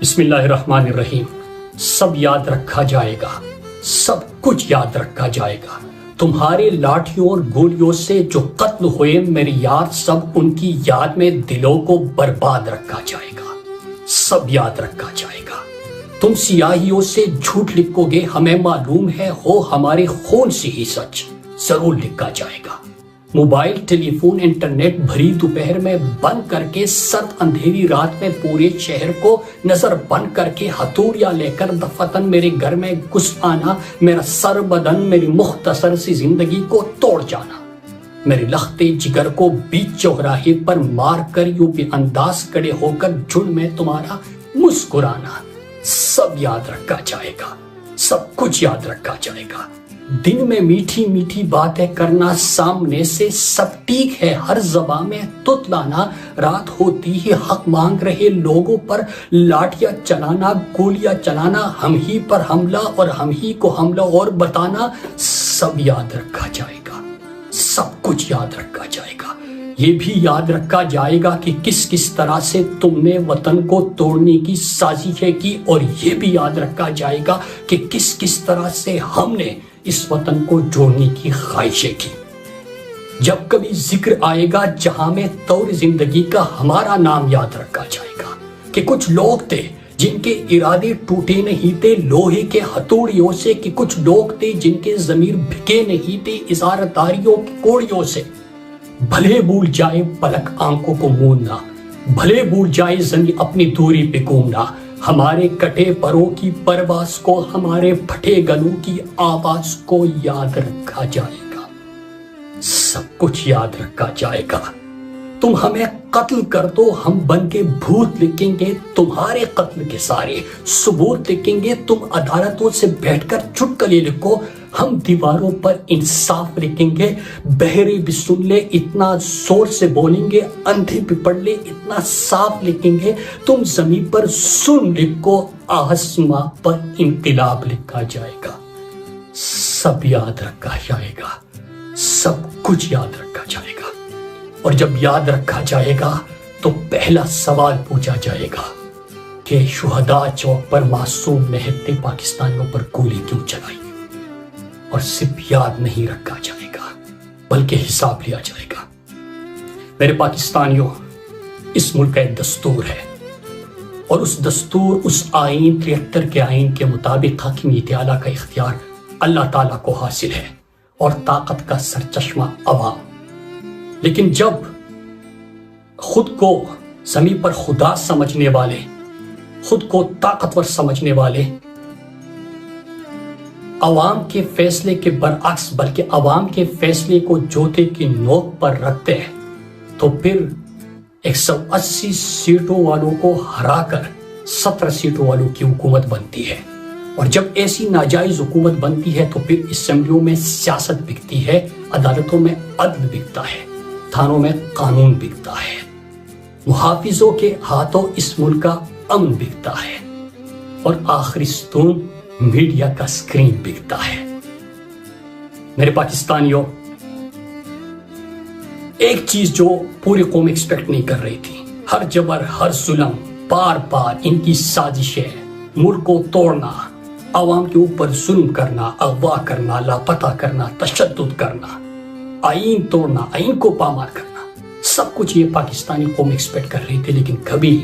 بسم اللہ الرحمن الرحیم۔ سب یاد رکھا جائے گا، سب کچھ یاد رکھا جائے گا۔ تمہارے لاٹھیوں اور گولیوں سے جو قتل ہوئے میرے یار، سب ان کی یاد میں دلوں کو برباد رکھا جائے گا، سب یاد رکھا جائے گا۔ تم سیاہیوں سے جھوٹ لکھو گے، ہمیں معلوم ہے ہو ہمارے خون سے ہی سچ ضرور لکھا جائے گا۔ موبائل، ٹیلی فون، انٹرنیٹ بھری دوپہر میں بند کر کے، سرد اندھیری رات میں پورے شہر کو نظر بند کر کے، ہتھوڑیاں لے کر دفتن میرے گھر میں گھس آنا، میرا سر بدن میری مختصر سی زندگی کو توڑ جانا، میرے لختے جگر کو بیچ چوراہے پر مار کر یوں بے انداز کھڑے ہو کر جھنڈ میں تمہارا مسکرانا، سب یاد رکھا جائے گا، سب کچھ یاد رکھا جائے گا۔ دن میں میٹھی میٹھی باتیں کرنا سامنے سے سب ٹھیک ہے، ہر زبان میں تتلانا، رات ہوتی ہی حق مانگ رہے لوگوں پر لاٹیاں چلانا، گولیاں چلانا، ہم ہی پر حملہ اور ہم ہی کو حملہ اور بتانا، سب یاد رکھا جائے گا، سب کچھ یاد رکھا جائے گا۔ یہ بھی یاد رکھا جائے گا کہ کس کس طرح سے تم نے وطن کو توڑنے کی سازشیں کی، اور یہ بھی یاد رکھا جائے گا کہ کس کس طرح سے ہم نے اس وطن کو جوڑنے کی خواہشیں کی۔ جب کبھی ذکر آئے گا جہاں میں طور زندگی کا، ہمارا نام یاد رکھا جائے گا کہ کچھ لوگ تھے جن کے ارادے ٹوٹے نہیں تھے لوہے کے ہتھوڑیوں سے، کہ کچھ لوگ تھے جن کے ضمیر بھکے نہیں تھے اظہارداریوں کی کوڑیوں سے۔ بھلے بھول جائے پلک آنکھوں کو موننا، بھلے بھول جائے زمین اپنی دوری پہ گھومنا، ہمارے کٹے پروں کی پرواز کو، ہمارے پھٹے گلوں کی آواز کو یاد رکھا جائے گا، سب کچھ یاد رکھا جائے گا۔ تم ہمیں قتل کر دو، ہم بن کے بھوت لکھیں گے تمہارے قتل کے سارے ثبوت لکھیں گے، تم عدالتوں سے بیٹھ کر چٹکلے لکھو، ہم دیواروں پر انصاف لکھیں گے، بہرے بھی سن لے اتنا زور سے بولیں گے، اندھے بھی پڑھ لے اتنا صاف لکھیں گے، تم زمین پر سن لکھو، آسماں پر انقلاب لکھا جائے گا، سب یاد رکھا جائے گا، سب کچھ یاد رکھا جائے گا۔ اور جب یاد رکھا جائے گا تو پہلا سوال پوچھا جائے گا کہ شہداء چوک پر معصوم نہتے پاکستانیوں پر گولی کیوں چلائی، اور صرف یاد نہیں رکھا جائے گا بلکہ حساب لیا جائے گا۔ میرے پاکستانیوں، اس ملک کا ایک دستور ہے، اور اس دستور، اس آئین 73 کے آئین کے مطابق حاکمیت اعلیٰ کا اختیار اللہ تعالیٰ کو حاصل ہے، اور طاقت کا سرچشمہ عوام۔ لیکن جب خود کو زمین پر خدا سمجھنے والے، خود کو طاقتور سمجھنے والے، عوام کے فیصلے کے برعکس بلکہ عوام کے فیصلے کو جوتے کی نوک پر رکھتے ہیں، تو پھر 180 سیٹوں والوں کو ہرا کر 17 سیٹوں والوں کی حکومت بنتی ہے۔ اور جب ایسی ناجائز حکومت بنتی ہے تو پھر اسمبلیوں میں سیاست بکتی ہے، عدالتوں میں عدل بکتا ہے، تھانوں میں قانون بکتا ہے، محافظوں کے ہاتھوں اس ملک کا امن بکتا ہے، اور آخری ستون میڈیا کا سکرین بکتا ہے۔ میرے پاکستانیوں، ایک چیز جو پوری قوم ایکسپیکٹ نہیں کر رہی تھی، ہر جبر، ہر ظلم، بار بار ان کی سازشیں، ملک کو توڑنا، عوام کے اوپر ظلم کرنا، اغوا کرنا، لاپتہ کرنا، تشدد کرنا، آئین توڑنا، آئین کو پامال کرنا، سب کچھ یہ پاکستانی قوم ایکسپیکٹ کر رہی تھی۔ لیکن کبھی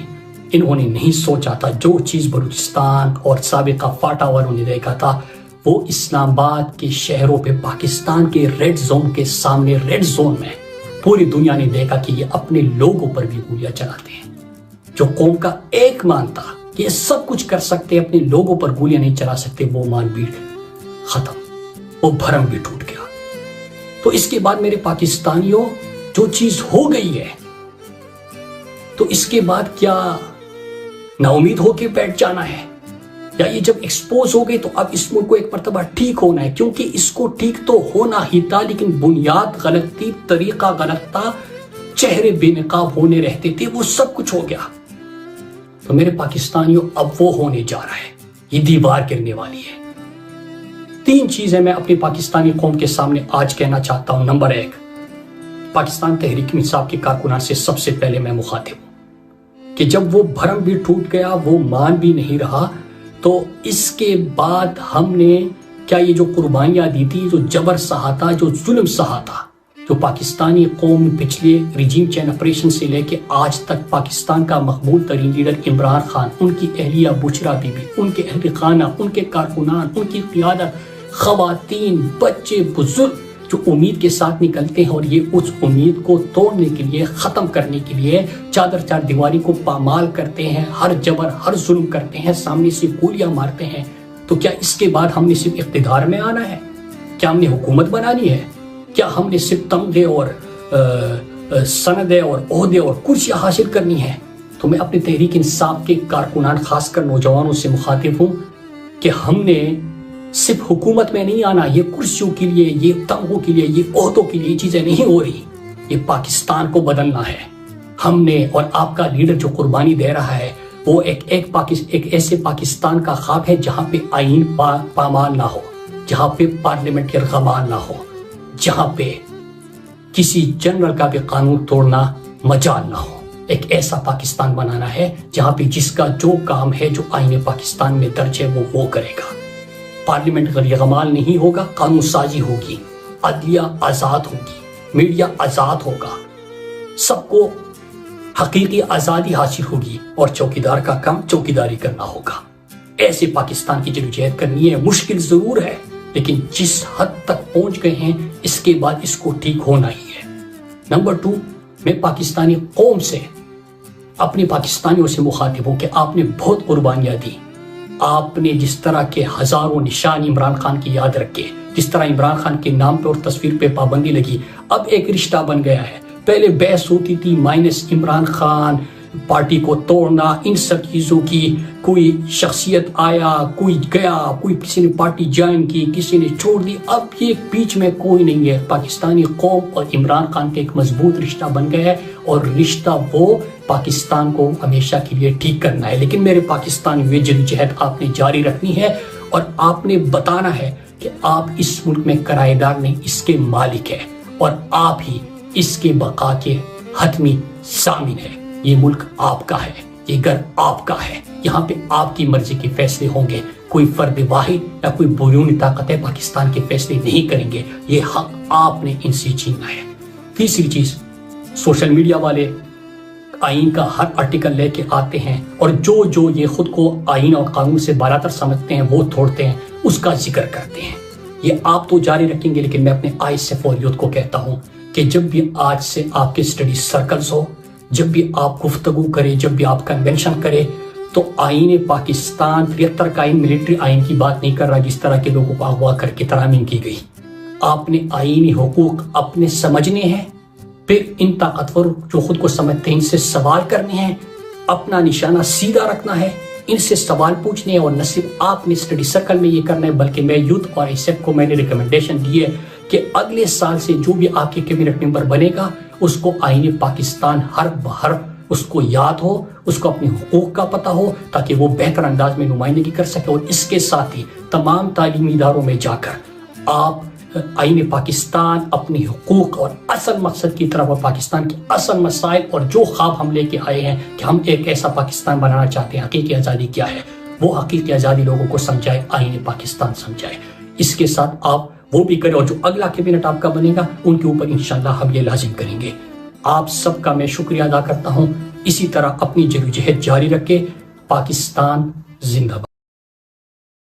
انہوں نے نہیں سوچا تھا جو چیز بلوچستان اور سابقہ فاٹا والوں نے دیکھا تھا، وہ اسلام آباد کے شہروں پہ پاکستان کے ریڈ زون کے سامنے، ریڈ زون میں پوری دنیا نے دیکھا کہ یہ اپنے لوگوں پر بھی گولیاں چلاتے ہیں۔ جو قوم کا ایک مان تھا کہ یہ سب کچھ کر سکتے، اپنے لوگوں پر گولیاں نہیں چلا سکتے، وہ مان بھی ختم، وہ بھرم بھی ٹوٹ گیا۔ تو اس کے بعد میرے پاکستانیوں، جو چیز ہو گئی ہے تو اس کے بعد کیا نا امید ہو کے بیٹھ جانا ہے، یا یہ جب ایکسپوز ہو گئی تو اب اس ملک کو ایک مرتبہ ٹھیک ہونا ہے؟ کیونکہ اس کو ٹھیک تو ہونا ہی تھا، لیکن بنیاد غلط تھی، طریقہ غلط تھا، چہرے بے نقاب ہونے رہتے تھے، وہ سب کچھ ہو گیا۔ تو میرے پاکستانیوں، اب وہ ہونے جا رہا ہے، یہ دیوار گرنے والی ہے۔ 3 چیزیں میں اپنی پاکستانی قوم کے سامنے آج کہنا چاہتا ہوں۔ نمبر 1، پاکستان تحریک انصاف کے کارکنان سے سب سے پہلے میں مخاطب ہوں۔ کہ جب وہ بھرم بھی ٹوٹ گیا، وہ مان بھی نہیں رہا، تو اس کے بعد ہم نے کیا یہ جو قربانیاں دی تھی، جو جبر سہا تھا، جو ظلم سہا تھا، جو پاکستانی قوم پچھلے ریجیم چینج آپریشن سے لے کے آج تک پاکستان کا مقبول ترین لیڈر عمران خان، ان کی اہلیہ بشرا بی بی، ان کے اہل خانہ، ان کے کارکنان، ان کی قیادت، خواتین، بچے، بزرگ جو امید کے ساتھ نکلتے ہیں اور یہ اس امید کو توڑنے کے لیے، ختم کرنے کے لیے چار دیواری کو پامال کرتے ہیں، ہر جبر، ہر ظلم کرتے ہیں، سامنے سے گولیاں مارتے ہیں، تو کیا اس کے بعد ہم نے صرف اقتدار میں آنا ہے؟ کیا ہم نے حکومت بنانی ہے؟ کیا ہم نے صرف تمغے اور سندیں اور عہدے اور کرسیاں حاصل کرنی ہیں؟ تو میں اپنے تحریک انصاف کے کارکنان، خاص کر نوجوانوں سے مخاطب ہوں کہ ہم نے صرف حکومت میں نہیں آنا، یہ کرسیوں کے لیے، یہ تمغوں کے لیے، یہ عہدوں کے لیے چیزیں نہیں ہو رہی، یہ پاکستان کو بدلنا ہے ہم نے۔ اور آپ کا لیڈر جو قربانی دے رہا ہے وہ ایک ایسے پاکستان کا خواب ہے جہاں پہ آئین پامال نہ ہو، جہاں پہ پارلیمنٹ کی رغبان نہ ہو، جہاں پہ کسی جنرل کا بھی قانون توڑنا مجال نہ ہو۔ ایک ایسا پاکستان بنانا ہے جہاں پہ جس کا جو کام ہے، جو آئین پاکستان میں درج ہے، وہ کرے گا۔ پارلیمنٹ کا یغمال نہیں ہوگا، قانون سازی ہوگی، عدلیہ آزاد ہوگی، میڈیا آزاد ہوگا، سب کو حقیقی آزادی حاصل ہوگی، اور چوکیدار کا کام چوکیداری کرنا ہوگا۔ ایسے پاکستان کی جدوجہد کرنی ہے، مشکل ضرور ہے، لیکن جس حد تک پہنچ گئے ہیں اس کے بعد اس کو ٹھیک ہونا ہی ہے۔ نمبر 2، میں پاکستانی قوم سے، اپنے پاکستانیوں سے مخاطب ہوں کہ آپ نے بہت قربانیاں دی، آپ نے جس طرح کے ہزاروں نشان عمران خان کی یاد رکھے، جس طرح عمران خان کے نام پہ اور تصویر پہ پابندی لگی، اب ایک رشتہ بن گیا ہے۔ پہلے بحث ہوتی تھی مائنس عمران خان، پارٹی کو توڑنا، ان سب چیزوں کی، کوئی شخصیت آیا، کوئی گیا، کوئی کسی نے پارٹی جوائن کی، کسی نے چھوڑ دی، اب یہ بیچ میں کوئی نہیں ہے۔ پاکستانی قوم اور عمران خان کا ایک مضبوط رشتہ بن گیا ہے، اور رشتہ وہ پاکستان کو ہمیشہ کے لیے ٹھیک کرنا ہے۔ لیکن میرے پاکستان میں جدوجہد آپ نے جاری رکھنی ہے، اور آپ نے بتانا ہے کہ آپ اس ملک میں کرایہ دار نہیں، اس کے مالک ہیں، اور آپ ہی اس کے بقا کے حتمی ضامن ہے۔ یہ ملک آپ کا ہے، یہ گھر آپ کا ہے، یہاں پہ آپ کی مرضی کے فیصلے ہوں گے، کوئی فرد واحد یا کوئی بیرونی طاقتیں پاکستان کے فیصلے نہیں کریں گے، یہ حق آپ نے ان سے چھینا ہے۔ تیسری چیز، سوشل میڈیا والے آئین کا ہر آرٹیکل لے کے آتے ہیں، اور جو یہ خود کو آئین اور قانون سے بالاتر سمجھتے ہیں وہ توڑتے ہیں، اس کا ذکر کرتے ہیں۔ یہ آپ تو جاری رکھیں گے، لیکن میں اپنے آئس سے فوریت کو کہتا ہوں کہ جب بھی آج سے آپ کے اسٹڈی سرکلز ہو، جب بھی آپ گفتگو کرے، جب بھی آپ کنونشن کرے، تو آئین پاکستان 73 کا آئین ملٹری آئین کی بات نہیں کر رہا جس طرح کے لوگوں کو اغوا کر کے ترامیم کی گئی۔ آپ نے آئینی حقوق اپنے سمجھنے ہیں، پھر ان طاقتور جو خود کو سمجھتے ہیں ان سے سوال کرنے ہیں، اپنا نشانہ سیدھا رکھنا ہے، ان سے سوال پوچھنے ہیں، اور نہ صرف آپ نے اسٹڈی سرکل میں یہ کرنا ہے بلکہ میں یوتھ اور ایسیپ کو میں نے ریکمنڈیشن دی ہے کہ اگلے سال سے جو بھی آپ کے کیبنٹ ممبر بنے گا اس کو آئین پاکستان حرف بحرف اس کو یاد ہو، اس کو اپنے حقوق کا پتہ ہو، تاکہ وہ بہتر انداز میں نمائندگی کر سکے۔ اور اس کے ساتھ ہی تمام تعلیمی اداروں میں جا کر آپ آئین پاکستان، اپنے حقوق اور اصل مقصد کی طرف، اور پاکستان کے اصل مسائل اور جو خواب ہم لے کے آئے ہیں کہ ہم ایک ایسا پاکستان بنانا چاہتے ہیں، حقیقی آزادی کیا ہے، وہ حقیقی آزادی لوگوں کو سمجھائے، آئین پاکستان سمجھائے۔ اس کے ساتھ آپ وہ بھی کریں، اور جو اگلا کیبنٹ آپ کا بنے گا ان کے اوپر انشاءاللہ ہم یہ لازم کریں گے۔ آپ سب کا میں شکریہ ادا کرتا ہوں، اسی طرح اپنی جدوجہد جاری رکھے۔ پاکستان زندہ باد۔